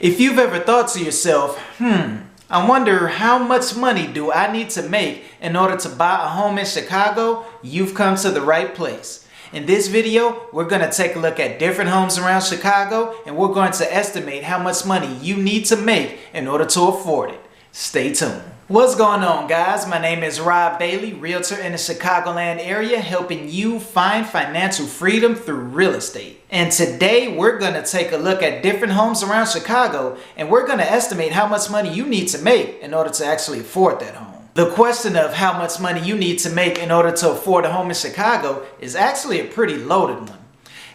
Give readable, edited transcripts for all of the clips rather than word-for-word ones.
If you've ever thought to yourself, I wonder how much money do I need to make in order to buy a home in Chicago, you've come to the right place. In this video, we're going to take a look at different homes around Chicago and we're going to estimate how much money you need to make in order to afford it. Stay tuned. What's going on, guys? My name is Rob Bailey, realtor in the Chicagoland area, helping you find financial freedom through real estate. And today we're going to take a look at different homes around Chicago and we're going to estimate how much money you need to make in order to actually afford that home. The question of how much money you need to make in order to afford a home in Chicago is actually a pretty loaded one.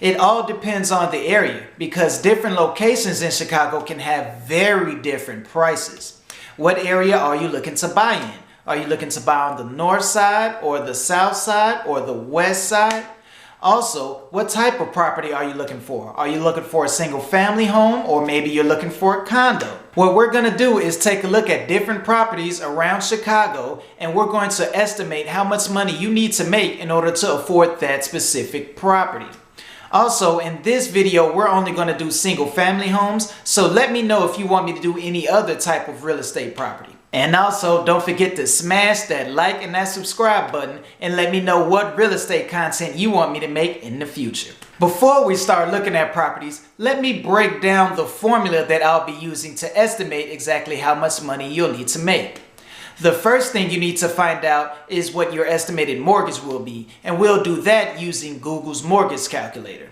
It all depends on the area because different locations in Chicago can have very different prices. What area are you looking to buy in? Are you looking to buy on the north side or the south side or the west side? Also, what type of property are you looking for? Are you looking for a single family home or maybe you're looking for a condo? What we're going to do is take a look at different properties around Chicago and we're going to estimate how much money you need to make in order to afford that specific property. Also, in this video, we're only going to do single family homes, so let me know if you want me to do any other type of real estate property. And also, don't forget to smash that like and that subscribe button and let me know what real estate content you want me to make in the future. Before we start looking at properties, let me break down the formula that I'll be using to estimate exactly how much money you'll need to make. The first thing you need to find out is what your estimated mortgage will be, and we'll do that using Google's mortgage calculator.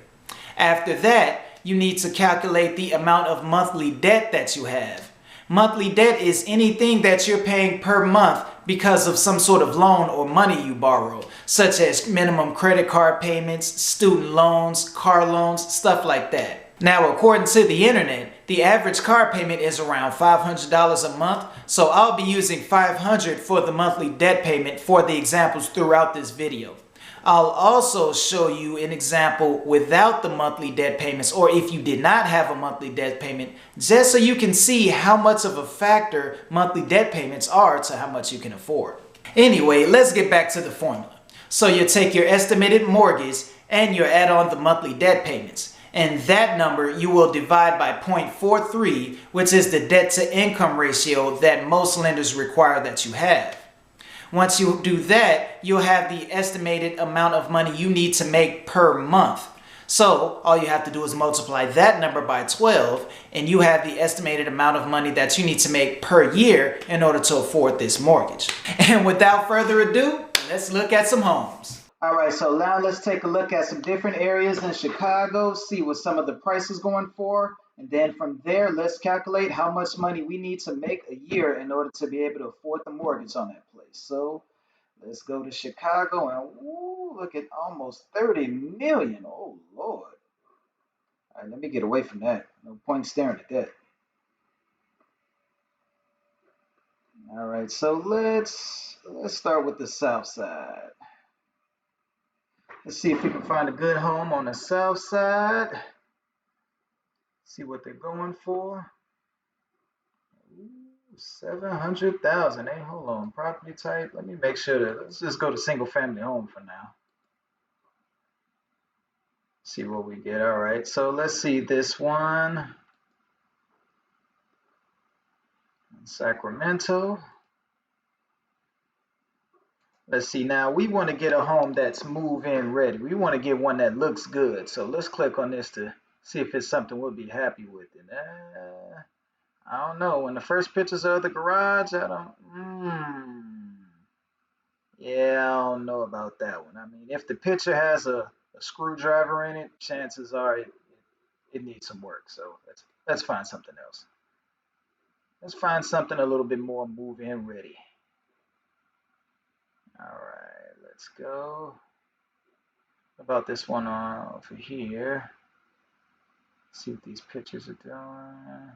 After that, you need to calculate the amount of monthly debt that you have. Monthly debt is anything that you're paying per month because of some sort of loan or money you borrow, such as minimum credit card payments, student loans, car loans, stuff like that. Now, according to the internet, the average car payment is around $500 a month, so I'll be using $500 for the monthly debt payment for the examples throughout this video. I'll also show you an example without the monthly debt payments, or if you did not have a monthly debt payment, just so you can see how much of a factor monthly debt payments are to how much you can afford. Anyway, let's get back to the formula. So you take your estimated mortgage and you add on the monthly debt payments. And that number you will divide by 0.43, which is the debt to income ratio that most lenders require that you have. Once you do that, you'll have the estimated amount of money you need to make per month. So all you have to do is multiply that number by 12 and you have the estimated amount of money that you need to make per year in order to afford this mortgage. And without further ado, let's look at some homes. All right, so now let's take a look at some different areas in Chicago, see what some of the prices going for, and then from there, let's calculate how much money we need to make a year in order to be able to afford the mortgage on that place. So let's go to Chicago and look at almost 30 million. Oh, Lord. All right, let me get away from that. No point staring at that. All right, so let's start with the south side. Let's see if we can find a good home on the south side. See what they're going for. Ooh, 700,000. Hey, hold on. Property type. Let me make sure that let's just go to single family home for now. See what we get. All right. So let's see this one. Sacramento. Let's see, now we want to get a home that's move-in ready. We want to get one that looks good. So let's click on this to see if it's something we'll be happy with. And I don't know. When the first pictures of the garage, I don't. Yeah, I don't know about that one. I mean, if the picture has a screwdriver in it, chances are it needs some work. So let's find something else. Let's find something a little bit more move-in ready. All right, let's go. How about this one over here? See what these pictures are doing.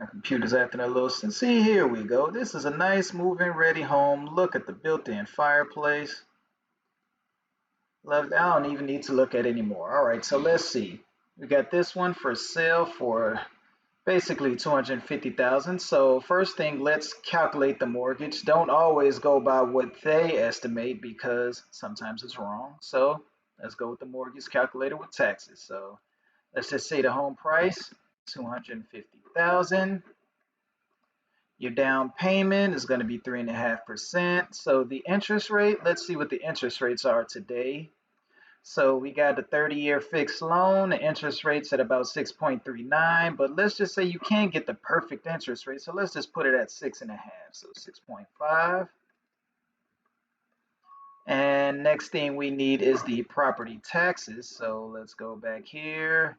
My computer's acting a little. See, here we go. This is a nice move-in ready home. Look at the built-in fireplace. Love. I don't even need to look at anymore. All right, so let's see. We got this one for sale for basically 250,000. So first thing, let's calculate the mortgage. Don't always go by what they estimate because sometimes it's wrong. So let's go with the mortgage calculator with taxes. So let's just say the home price, 250,000. Your down payment is going to be 3.5%. So the interest rate, let's see what the interest rates are today. So we got the 30-year fixed loan, the interest rate's at about 6.39, but let's just say you can't get the perfect interest rate. So let's just put it at 6.5, so 6.5. And next thing we need is the property taxes. So let's go back here.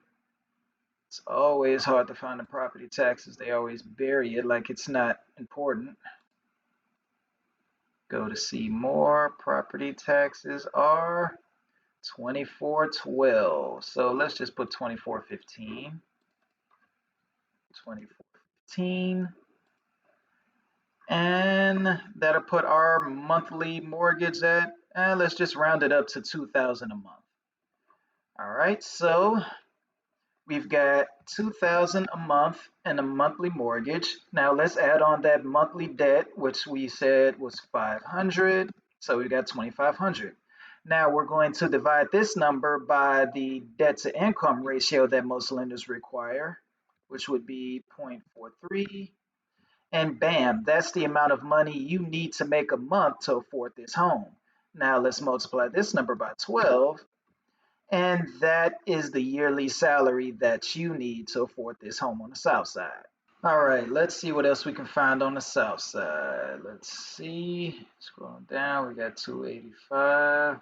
It's always hard to find the property taxes. They always bury it like it's not important. Go to see more. Property taxes are 2412. So let's just put 2415. 2415. And that'll put our monthly mortgage at, let's just round it up to 2,000 a month. All right, so we've got 2,000 a month and a monthly mortgage. Now let's add on that monthly debt, which we said was 500. So we got 2,500. Now we're going to divide this number by the debt to income ratio that most lenders require, which would be 0.43. And bam, that's the amount of money you need to make a month to afford this home. Now let's multiply this number by 12. And that is the yearly salary that you need to afford this home on the south side. All right, let's see what else we can find on the south side. Let's see, scrolling down, we got 285.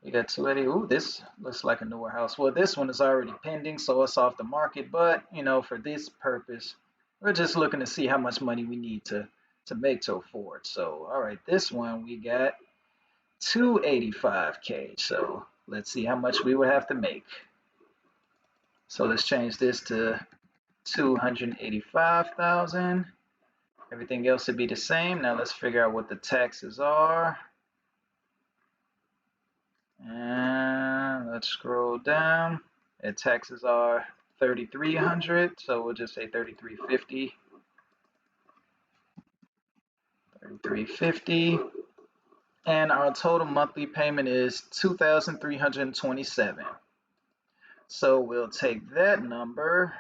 We got 280. Ooh, this looks like a newer house. Well, this one is already pending, so it's off the market. But, you know, for this purpose, we're just looking to see how much money we need to make to afford. So, all right, this one we got 285K. So let's see how much we would have to make. So let's change this to 285,000. Everything else would be the same. Now let's figure out what the taxes are. And let's scroll down. And taxes are 3,300, so we'll just say 3,350. 3,350. And our total monthly payment is 2,327. So we'll take that number.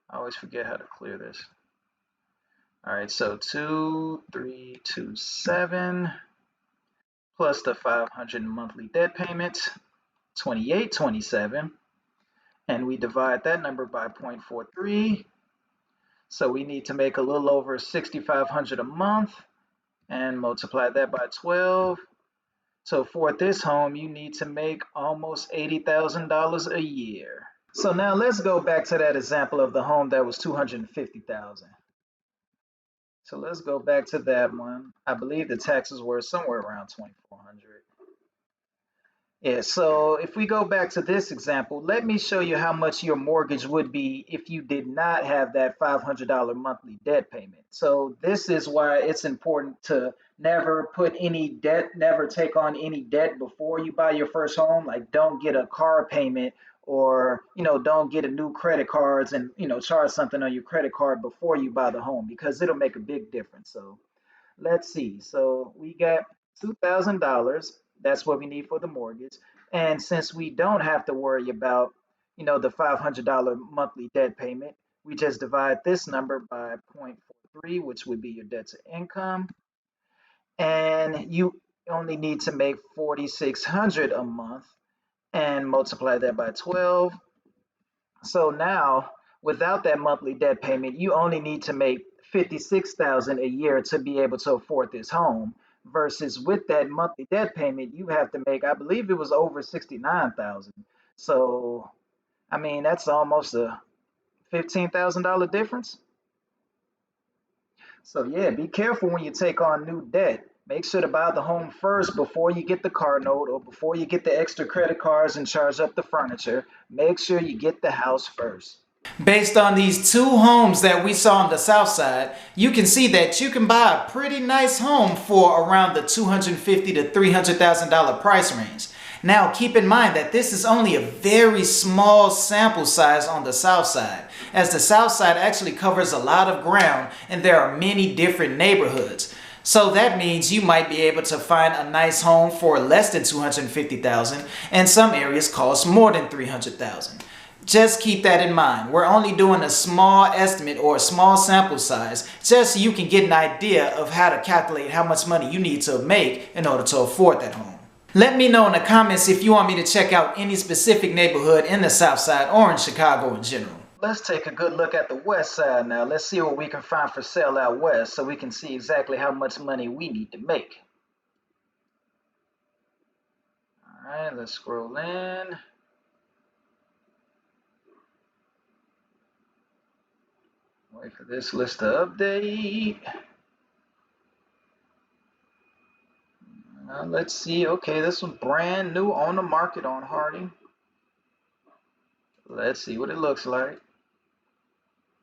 I always forget how to clear this. All right, so 2,327 plus the 500 monthly debt payments, 2,827. And we divide that number by 0.43. So we need to make a little over 6,500 a month and multiply that by 12. So for this home, you need to make almost $80,000 a year. So now let's go back to that example of the home that was 250,000. So let's go back to that one. I believe the taxes were somewhere around 2,400. Yeah, so if we go back to this example, let me show you how much your mortgage would be if you did not have that $500 monthly debt payment. So this is why it's important to never put any debt, never take on any debt before you buy your first home. Like don't get a car payment or, don't get a new credit cards and, charge something on your credit card before you buy the home because it'll make a big difference. So let's see. So we got $2,000. That's what we need for the mortgage. And since we don't have to worry about, the $500 monthly debt payment, we just divide this number by 0.43, which would be your debt to income. And you only need to make 4,600 a month and multiply that by 12. So now, without that monthly debt payment, you only need to make 56,000 a year to be able to afford this home. Versus with that monthly debt payment, you have to make, I believe it was over 69,000. So, I mean, that's almost a $15,000 difference. So yeah, be careful when you take on new debt. Make sure to buy the home first before you get the car note or before you get the extra credit cards and charge up the furniture. Make sure you get the house first. Based on these two homes that we saw on the south side, you can see that you can buy a pretty nice home for around the $250,000 to $300,000 price range. Now keep in mind that this is only a very small sample size on the south side. as the South Side actually covers a lot of ground and there are many different neighborhoods. So that means you might be able to find a nice home for less than $250,000, and some areas cost more than $300,000. Just keep that in mind. We're only doing a small estimate or a small sample size just so you can get an idea of how to calculate how much money you need to make in order to afford that home. Let me know in the comments if you want me to check out any specific neighborhood in the South Side or in Chicago in general. Let's take a good look at the West Side now. Let's see what we can find for sale out west so we can see exactly how much money we need to make. All right, let's scroll in. Wait for this list to update. Let's see. Okay, this one's brand new on the market on Harding. Let's see what it looks like.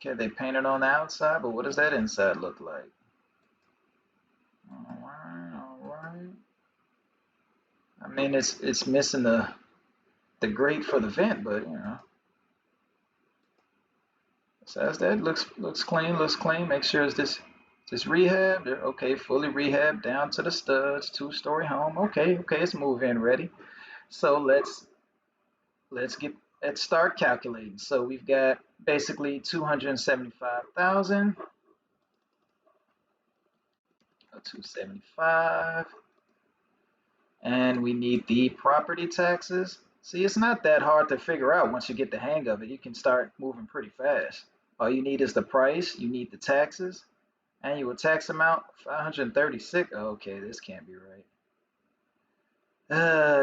Okay, they painted on the outside, but what does that inside look like? All right. I mean, it's missing the grate for the vent, but you know. So as that looks clean. Make sure it's this rehabbed. Okay, fully rehabbed down to the studs. 2-story home. Okay, it's move-in ready. So let's start calculating. So we've got basically 275,000. 275, and we need the property taxes. See, it's not that hard to figure out once you get the hang of it. You can start moving pretty fast. All you need is the price, you need the taxes, annual tax amount, 536. Okay, this can't be right.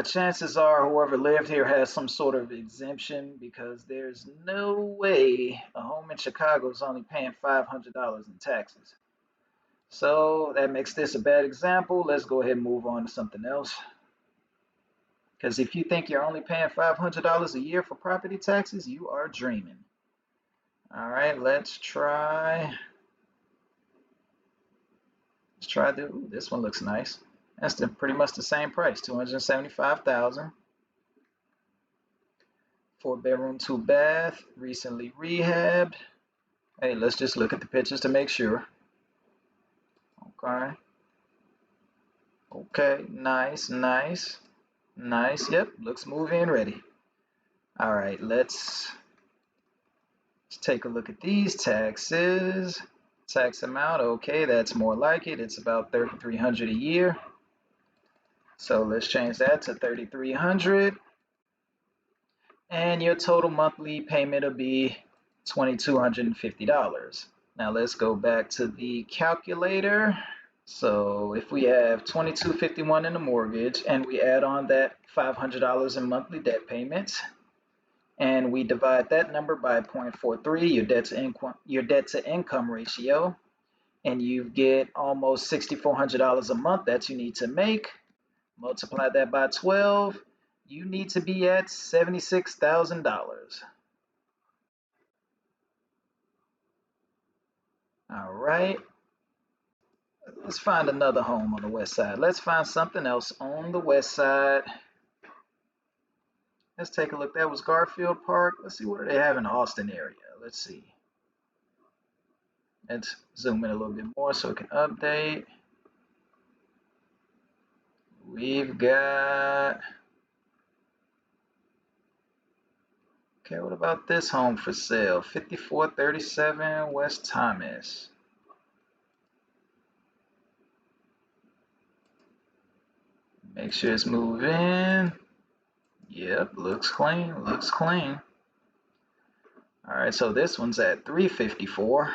Chances are whoever lived here has some sort of exemption because there's no way a home in Chicago is only paying $500 in taxes. So that makes this a bad example. Let's go ahead and move on to something else. Because if you think you're only paying $500 a year for property taxes, you are dreaming. All right, let's try this one looks nice. That's pretty much the same price, $275,000. 4-bedroom, 2-bath, recently rehabbed. Hey, let's just look at the pictures to make sure. Okay, nice. Yep, looks move-in ready. All right, let's take a look at these taxes. Tax amount, okay, that's more like it. It's about $3,300 a year. So let's change that to $3,300. And your total monthly payment will be $2,250. Now let's go back to the calculator. So if we have $2,251 in the mortgage and we add on that $500 in monthly debt payments, and we divide that number by 0.43, your debt to income ratio, and you get almost $6,400 a month that you need to make. Multiply that by 12, you need to be at $76,000. All right. Let's find another home on the west side. Let's find something else on the west side. Let's take a look. That was Garfield Park. Let's see, what do they have in the Austin area? Let's see. Let's zoom in a little bit more so it can update. We've got, okay, what about this home for sale? 5437 West Thomas. Make sure it's moved in. Yep, looks clean. All right, so this one's at 354.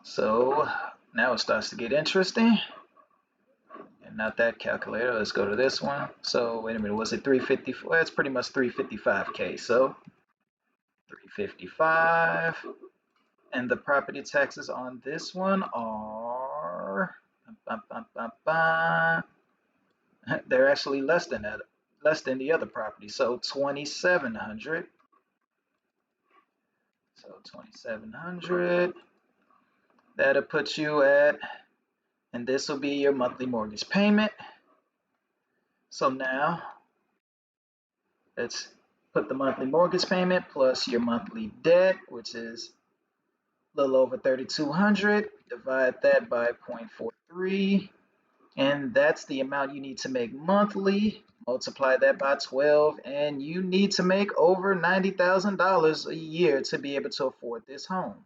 So now it starts to get interesting. And not that calculator. Let's go to this one. So wait a minute, was it 354? Well, it's pretty much 355K. So 355. And the property taxes on this one are they're actually less than that, less than the other property. So 2,700. So 2,700. That'll put you at, and this will be your monthly mortgage payment. So now let's Put the monthly mortgage payment plus your monthly debt, which is a little over 3,200. Divide that by 0.43, and that's the amount you need to make monthly. Multiply that by 12, and you need to make over $90,000 a year to be able to afford this home.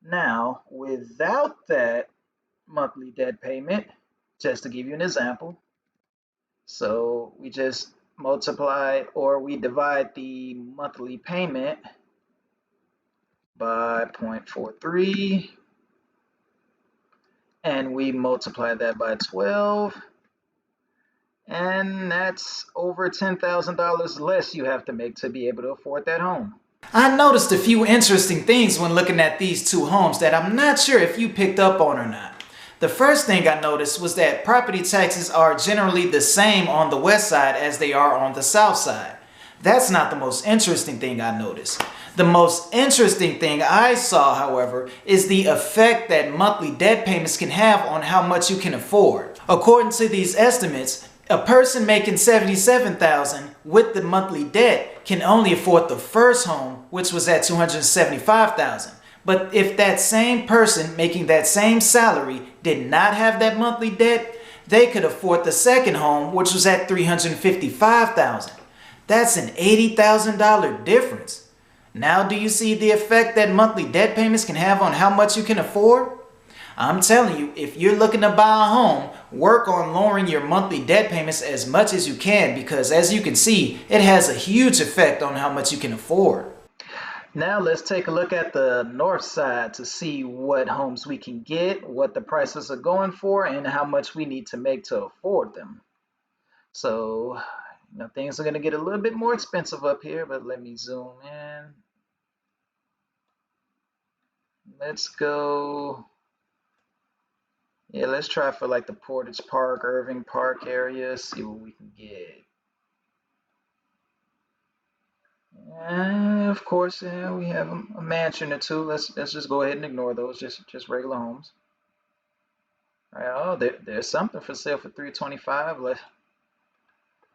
Now, without that monthly debt payment, just to give you an example, so we just multiply or we divide the monthly payment by 0.43 and we multiply that by 12, and that's over $10,000 less you have to make to be able to afford that home. I noticed a few interesting things when looking at these two homes that I'm not sure if you picked up on or not. The first thing I noticed was that property taxes are generally the same on the west side as they are on the south side. That's not the most interesting thing I noticed. The most interesting thing I saw, however, is the effect that monthly debt payments can have on how much you can afford. According to these estimates, a person making $77,000 with the monthly debt can only afford the first home, which was at $275,000. But if that same person making that same salary did not have that monthly debt, they could afford the second home, which was at $355,000. That's an $80,000 difference. Now, do you see the effect that monthly debt payments can have on how much you can afford? I'm telling you, if you're looking to buy a home, work on lowering your monthly debt payments as much as you can, because as you can see, it has a huge effect on how much you can afford. Now let's take a look at the north side to see what homes we can get, what the prices are going for, and how much we need to make to afford them. So, things are going to get a little bit more expensive up here, but let me zoom in. Let's go. Yeah, let's try for like the Portage Park, Irving Park area, see what we can get. And of course, yeah, we have a mansion or two. Let's just go ahead and ignore those, just regular homes. All right, oh, there's something for sale for 325.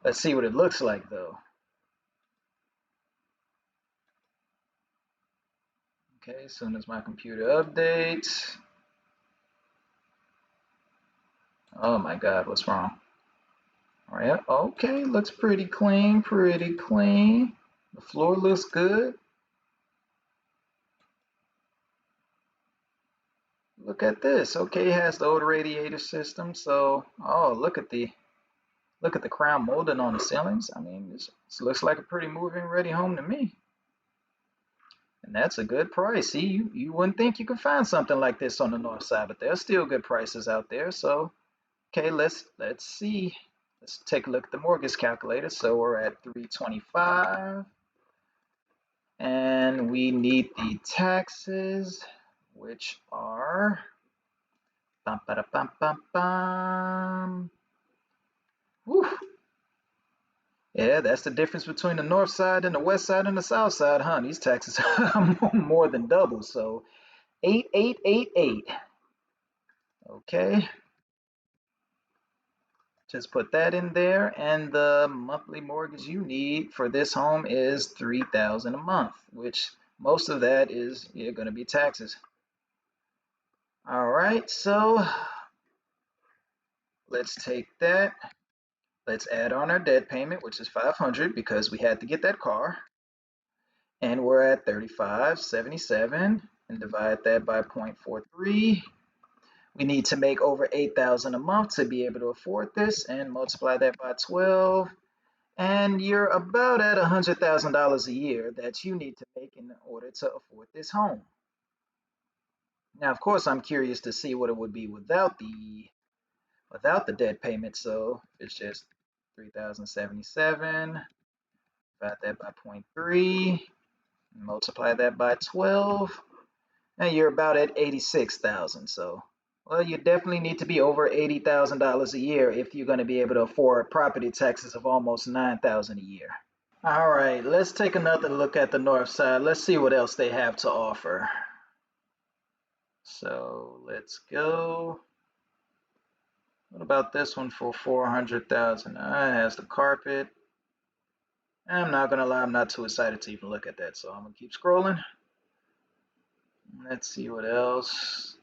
Let's see what it looks like though. Okay, as soon as my computer updates. Oh my God, what's wrong? All right, okay, looks pretty clean, pretty clean. The floor looks good. Look at this. Okay, it has the old radiator system. So, oh, look at the crown molding on the ceilings. I mean, this looks like a pretty move-in ready home to me. And that's a good price. See, you wouldn't think you could find something like this on the north side, but there's still good prices out there. So, okay, let's see. Let's take a look at the mortgage calculator. So we're at 325. And we need the taxes, which are bum, ba, bum, bum, bum. Whew. Yeah, that's the difference between the north side and the west side and the south side, huh? These taxes are more than double. So 8888. Okay, just put that in there, and the monthly mortgage you need for this home is $3,000 a month, which most of that is going to be taxes. All right, so let's take that. Let's add on our debt payment, which is $500 because we had to get that car. And we're at 3577 and divide that by 0.43. We need to make over $8,000 a month to be able to afford this, and multiply that by 12. And you're about at $100,000 a year that you need to make in order to afford this home. Now, of course, I'm curious to see what it would be without the debt payment. So it's just 3,077, divide that by 0.3, multiply that by 12, and you're about at 86,000. So, well, you definitely need to be over $80,000 a year if you're going to be able to afford property taxes of almost $9,000 a year. All right, let's take another look at the north side. Let's see what else they have to offer. So let's go. What about this one for 400,000? It has the carpet, I'm not gonna lie, I'm not too excited to even look at that, so I'm gonna keep scrolling. Let's see what else.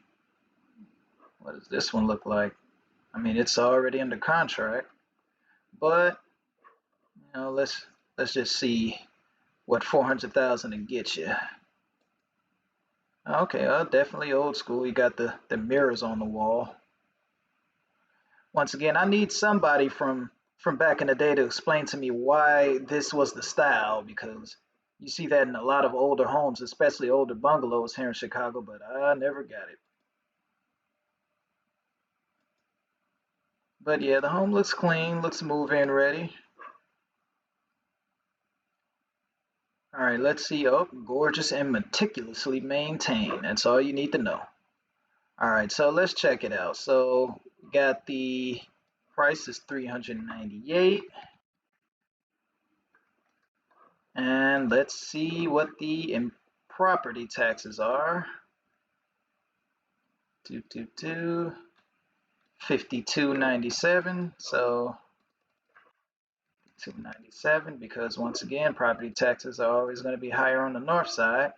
What does this one look like? I mean, it's already under contract, but let's just see what 400,000 to get you. Okay, definitely old school. You got the mirrors on the wall. Once again, I need somebody from back in the day to explain to me why this was the style, because you see that in a lot of older homes, especially older bungalows here in Chicago, but I never got it. But yeah, the home looks clean, looks move-in ready. All right, let's see. Oh, gorgeous and meticulously maintained. That's all you need to know. All right, so let's check it out. So got the price is 398, and let's see what the property taxes are. 5297. So 297, because once again, property taxes are always going to be higher on the north side.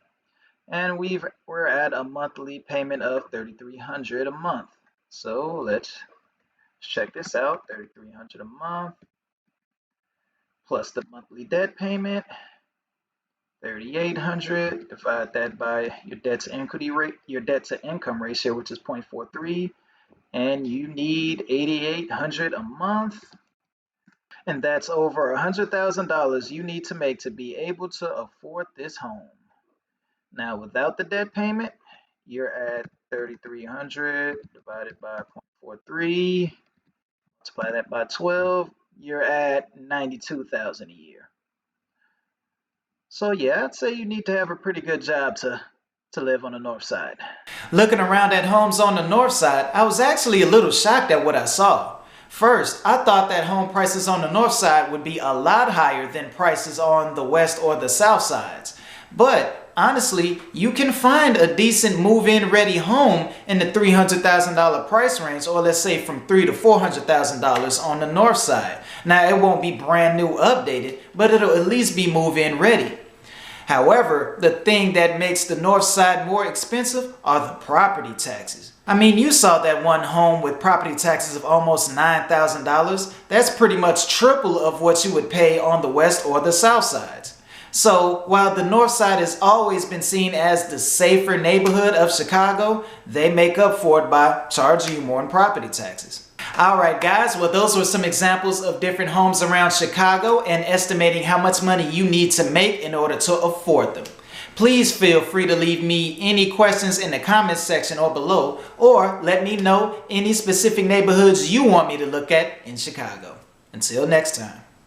And we're at a monthly payment of 3,300 a month. So let's check this out. 3,300 a month plus the monthly debt payment, 3,800. Divide that by your debt to equity rate, your debt to income ratio, which is 0.43, and you need 8,800 a month. And that's over $100,000 you need to make to be able to afford this home. Now, without the debt payment, you're at 3,300 divided by 0.43. Multiply that by 12. You're at 92,000 a year. So yeah, I'd say you need to have a pretty good job to live on the north side. Looking around at homes on the north side, I was actually a little shocked at what I saw. First, I thought that home prices on the north side would be a lot higher than prices on the west or the south sides. But honestly, you can find a decent move-in ready home in the $300,000 price range, or let's say from $300,000 to $400,000 on the north side. Now, it won't be brand new updated, but it'll at least be move-in ready. However, the thing that makes the north side more expensive are the property taxes. I mean, you saw that one home with property taxes of almost $9,000. That's pretty much triple of what you would pay on the west or the south sides. So while the north side has always been seen as the safer neighborhood of Chicago, they make up for it by charging you more in property taxes. Alright guys, well those were some examples of different homes around Chicago and estimating how much money you need to make in order to afford them. Please feel free to leave me any questions in the comments section or below, or let me know any specific neighborhoods you want me to look at in Chicago. Until next time.